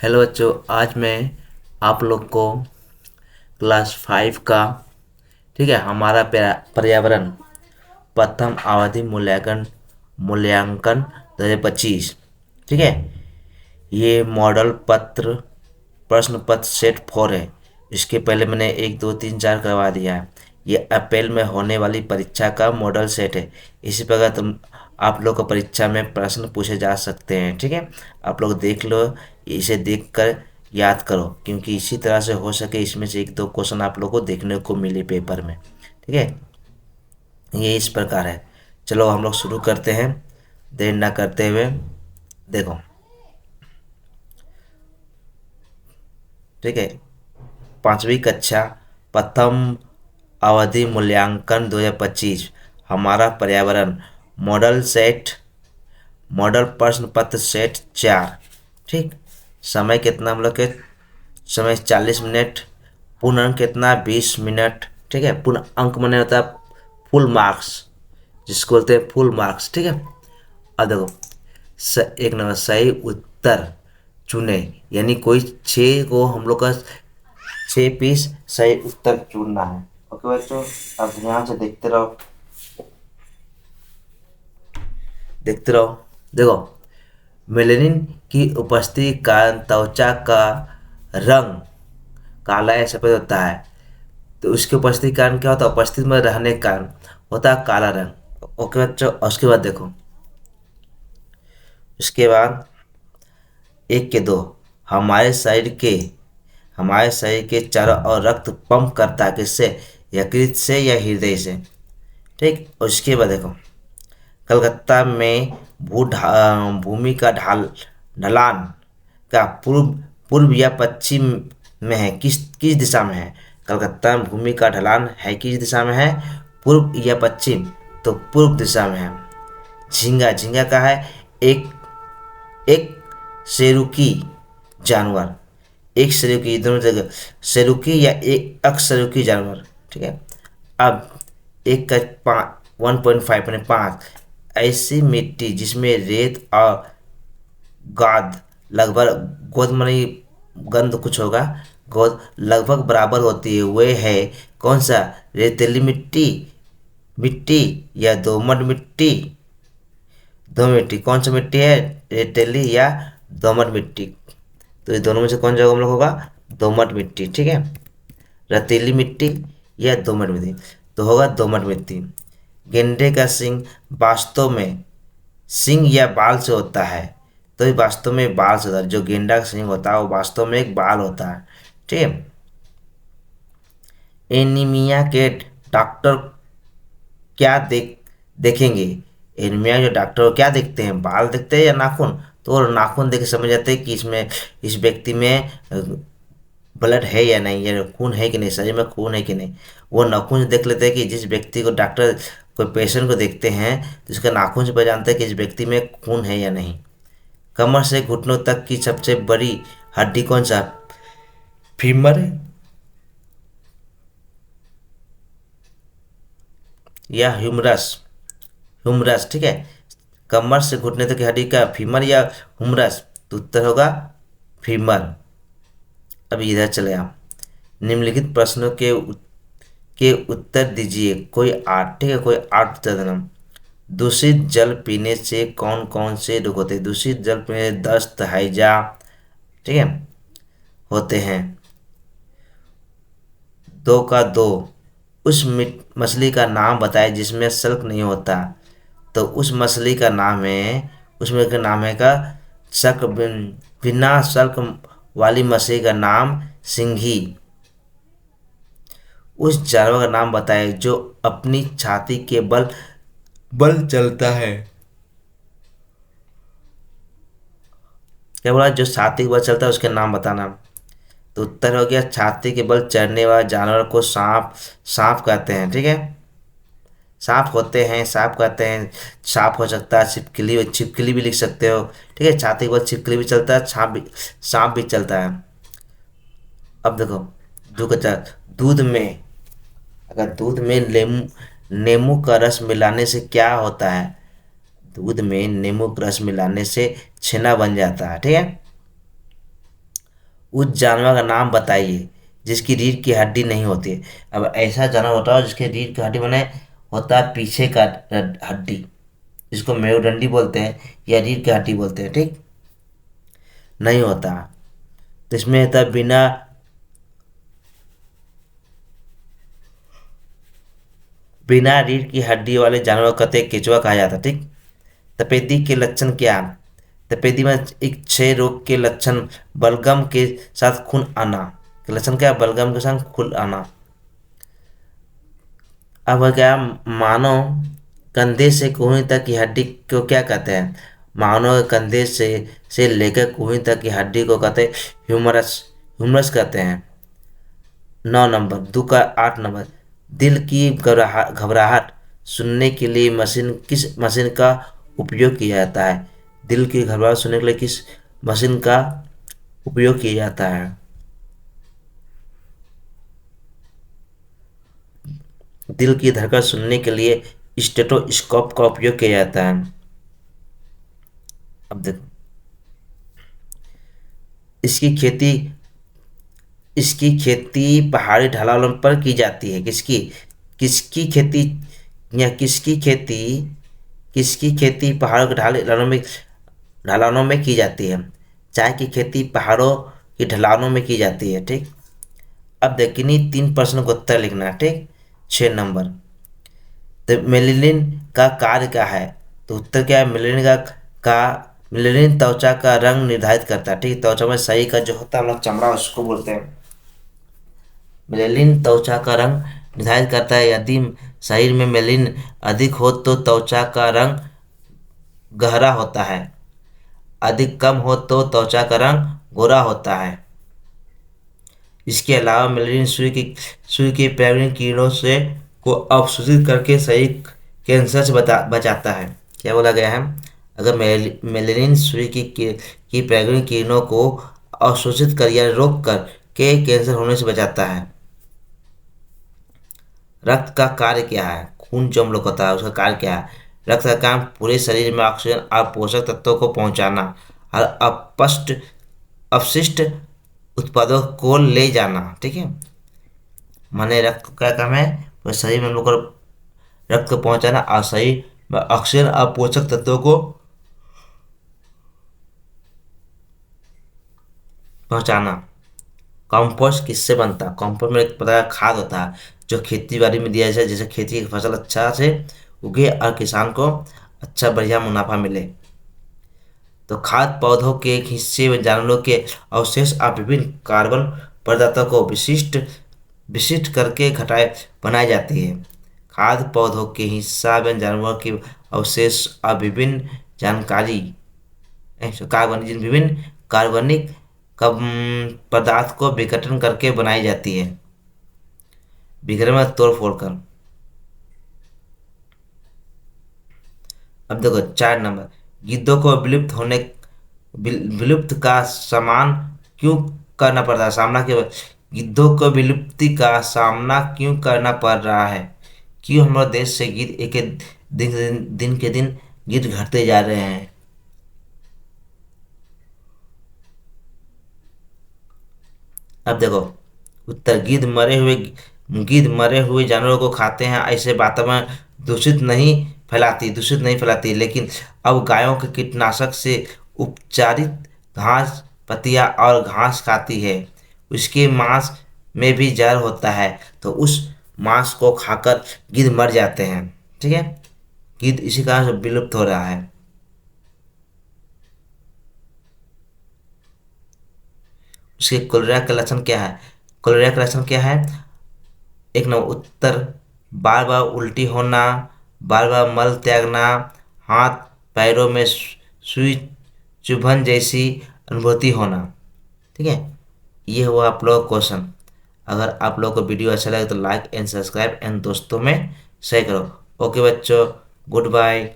Hello बच्चों, आज मैं आप लोग को क्लास 5 का ठीक है हमारा पर्यावरण प्रथम अवधि मूल्यांकन मूल्यांकन 2025 ठीक है। ये मॉडल पत्र प्रश्न पत्र सेट 4 है। इसके पहले मैंने 1 2 3 4 करवा दिया है। ये अप्रैल में होने वाली परीक्षा का मॉडल सेट है। इसी प्रकार आप लोग को परीक्षा में प्रश्न पूछे जा सकते हैं। ठीक है, आप लोग देख लो, इसे देख कर याद करो, क्योंकि इसी तरह से हो सके इसमें से 1 2 क्वेश्चन आप लोग को देखने को मिले पेपर में। ठीक है, ये इस प्रकार है। चलो हम लोग शुरू करते हैं देर ना करते हुए। देखो, ठीक है, 5वीं कक्षा प्रथम अवधि मूल्यांकन 2025 हमारा पर्यावरण मॉडल सेट मॉडल प्रश्न पत्र सेट 4। ठीक, समय कितना हम लोग के, समय 40 मिनट, पूर्ण अंक कितना 20 मिनट। ठीक है, पूर्ण अंक माने होता है फुल मार्क्स, जिसको बोलते हैं फुल मार्क्स। ठीक है, अब देखो, एक नंबर सही उत्तर चुने, यानी कोई 6 को हम लोग का 6 पीस सही उत्तर चुनना है। ओके बच्चों, अब ध्यान से देखते रहो। देखो, मेलेनिन की उपस्थिति के कारण त्वचा का रंग काला या सफेद होता है। तो उसकी उपस्थिति के कारण क्या होता है, उपस्थिति में रहने के कारण होता है काला रंग। ओके बच्चों, और उसके बाद देखो, उसके बाद 1 के 2 हमारे शरीर के चारों ओर रक्त पंप करता है, किससे, यकृत से या हृदय से। ठीक, और उसके बाद देखो, कलकत्ता में भूमि का ढलान का पूर्व या पश्चिम में है, किस किस दिशा में है। कलकत्ता में भूमि का ढलान है किस दिशा में है, पूर्व या पश्चिम, तो पूर्व दिशा में है। झींगा झींगा का है एक एक सेरुकी जानवर, एक सेरुकी, दोनों जगह सेरुकी या एक अकशेरुकी जानवर। ठीक है, अब एक का 1.5 मैंने 5, ऐसी मिट्टी जिसमें रेत और गाद लगभग गोद मनी गंध कुछ होगा, गोद लगभग बराबर होती है, वे है कौन सा, रेतीली मिट्टी मिट्टी या दोमट मिट्टी। दोमट मिट्टी कौन सा मिट्टी है, रेतीली या दोमट मिट्टी। तो ये दोनों में से कौन जगह हम लोग होगा, दोमट मिट्टी। ठीक है, रेतीली मिट्टी या दोमट मिट्टी, तो होगा दोमट मिट्टी। गेंडे का सींग वास्तव में सींग या बाल से होता है, तो ये वास्तव में बाल से होता है। जो गेंडा का सींग होता है वो वास्तव में एक बाल होता है। ठीक है, एनीमिया के डॉक्टर क्या देखेंगे। एनीमिया जो डॉक्टर क्या देखते हैं, बाल देखते हैं या नाखून। तो वो नाखून देख के समझ जाते हैं कि इसमें इस व्यक्ति में ब्लड है या नहीं, या खून है कि नहीं, शरीर में खून है कि नहीं। वो नाखून से देख लेते हैं कि जिस व्यक्ति को डॉक्टर कोई पेशेंट को देखते हैं तो उसका नाखून से पता जानते हैं कि इस व्यक्ति में खून है या नहीं। कमर से घुटनों तक की सबसे बड़ी हड्डी कौन सा, फीमर या ह्यूमरस। ह्यूमरस, ठीक है, कमर से घुटने तक की हड्डी का फीमर या ह्यूमरस, तो उत्तर होगा फीमर। अब इधर चले आप, निम्नलिखित प्रश्नों के उत्तर दीजिए। कोई आठ, ठीक है, कोई आठ उत्तर देना। दूषित जल पीने से कौन कौन से रोग होते हैं। दूषित जल पीने से दस्त, हैजा, ठीक है, होते हैं। 2 का 2, उस मछली का नाम बताए जिसमें सल्क नहीं होता। तो उस मछली का नाम है, उसमें का नाम है का शक, बिना सल्क वाली मछली का नाम सिंघी। उस जानवर का नाम बताए जो अपनी छाती के बल बल चलता है। क्या बोला, जो छाती के बल चलता है उसके नाम बताना। तो उत्तर हो गया, छाती के बल चढ़ने वाले जानवर को सांप सांप कहते हैं। ठीक है, सांप होते हैं, सांप कहते हैं। सांप हो सकता है, छिपकली, छिपकली भी लिख सकते हो। ठीक है, छाती के बल छिपकली भी चलता है, सांप भी चलता है। अब देखो, दूध में, अगर दूध में नींबू नींबू का रस मिलाने से क्या होता है। दूध में नींबू का रस मिलाने से छेना बन जाता है। ठीक है, उस जानवर का नाम बताइए जिसकी रीढ़ की हड्डी नहीं होती है। अब ऐसा जानवर होता है जिसके रीढ़ की हड्डी बने होता है पीछे का हड्डी, जिसको मेरुदंडी बोलते हैं या रीढ़ की हड्डी बोलते हैं, ठीक, नहीं होता। तो इसमें होता है बिना रीढ़ की हड्डी वाले जानवर को कहते केचुआ कहा जाता है, ठीक। तपेदी के लक्षण क्या है? तपेदी में एक क्षय रोग के लक्षण बलगम के साथ खून आना के लक्षण क्या है? बलगम के साथ खून आना। अब क्या, मानव कंधे से कूहनी तक की हड्डी को क्या कहते हैं? मानव के कंधे से लेकर कूहनी तक की हड्डी को कहते हैं ह्यूमरस। ह्यूमरस कहते हैं। 9 नंबर, दो का 8 नंबर, दिल की घबराहट सुनने के लिए किस मशीन का उपयोग किया जाता है? दिल की घबराहट सुनने के लिए किस मशीन का उपयोग किया जाता है? दिल की धड़कन सुनने के लिए स्टेथोस्कोप का उपयोग किया जाता है। अब देखो, इसकी खेती इसकी खेती पहाड़ी ढलानों पर की जाती है। किसकी किसकी खेती या किसकी खेती पहाड़ों के ढलानों में की जाती है? चाय की खेती पहाड़ों की ढलानों में की जाती है, ठीक। अब देखिए, नहीं 3 प्रश्न का उत्तर लिखना है, ठीक। 6 नंबर, तो मेलेनिन का कार्य क्या है? तो उत्तर क्या है? मेलेनिन त्वचा का रंग निर्धारित करता है, ठीक। त्वचा में सही का जो होता है हम लोग चमड़ा उसको बोलते हैं। मेलेनिन त्वचा का रंग निर्धारित करता है। यदि शरीर में मेलेनिन अधिक हो तो त्वचा का रंग गहरा होता है, अधिक कम हो तो त्वचा का रंग गोरा होता है। इसके अलावा मेलेनिन सूर्य की प्राइमरी किरणों से को अवशोषित करके शरीर कैंसर से बचाता है। क्या बोला गया है? अगर मेलेनिन सूर्य की प्राइमरी किरणों को अवशोषित कर या रोक कर के कैंसर होने से बचाता है। रक्त का कार्य क्या है? खून जो हम लोग होता है उसका कार्य क्या है? रक्त का काम पूरे शरीर में ऑक्सीजन और पोषक तत्वों को पहुंचाना और अपशिष्ट उत्पादों को ले जाना, ठीक है। माने रक्त का क्या काम है? पूरे शरीर में हम लोग को रक्त को पहुंचाना और शरीर में ऑक्सीजन और पोषक तत्वों को पहुंचाना। कंपोस्ट किससे बनता है? कंपोस्ट में एक प्रकार का खाद होता है जो खेती बाड़ी में दिया जाए, जैसे खेती की फसल अच्छा से उगे और किसान को अच्छा बढ़िया मुनाफा मिले। तो खाद पौधों के एक हिस्से में जानवरों के अवशेष और विभिन्न कार्बन पदार्थों को विशिष्ट विशिष्ट करके घटाए बनाई जाती है। खाद पौधों के हिस्सा में जानवरों के अवशेष और विभिन्न जानकारी विभिन्न कार्बनिक पदार्थ को विघटन करके बनाई जाती है, विघटन में तोड़ फोड़ कर। अब देखो 4 नंबर, गिद्धों को विलुप्त का सामना क्यों करना पड़ रहा है? गिद्धों को विलुप्ति का सामना क्यों करना पड़ रहा है? क्यों हमारे देश से गिद्ध एक एक दिन के दिन गिद्ध घटते जा रहे हैं? अब देखो उत्तर, गिद्ध मरे हुए जानवरों को खाते हैं। ऐसे वातावरण दूषित नहीं फैलाती, लेकिन अब गायों के कीटनाशक से उपचारित घास पत्तियां और घास खाती है। उसके मांस में भी जहर होता है, तो उस मांस को खाकर गिद्ध मर जाते हैं, ठीक है। गिद्ध इसी कारण से विलुप्त हो रहा है। उसके कोलेरा का लक्षण क्या है? कोलेरा का लक्षण क्या है? 1 नंबर उत्तर, बार बार उल्टी होना, बार बार मल त्यागना, हाथ पैरों में सुई चुभन जैसी अनुभूति होना, ठीक है। ये हुआ आप लोग क्वेश्चन। अगर आप लोग को वीडियो अच्छा लगे तो लाइक एंड सब्सक्राइब एंड दोस्तों में शेयर करो। ओके बच्चों, गुड बाय।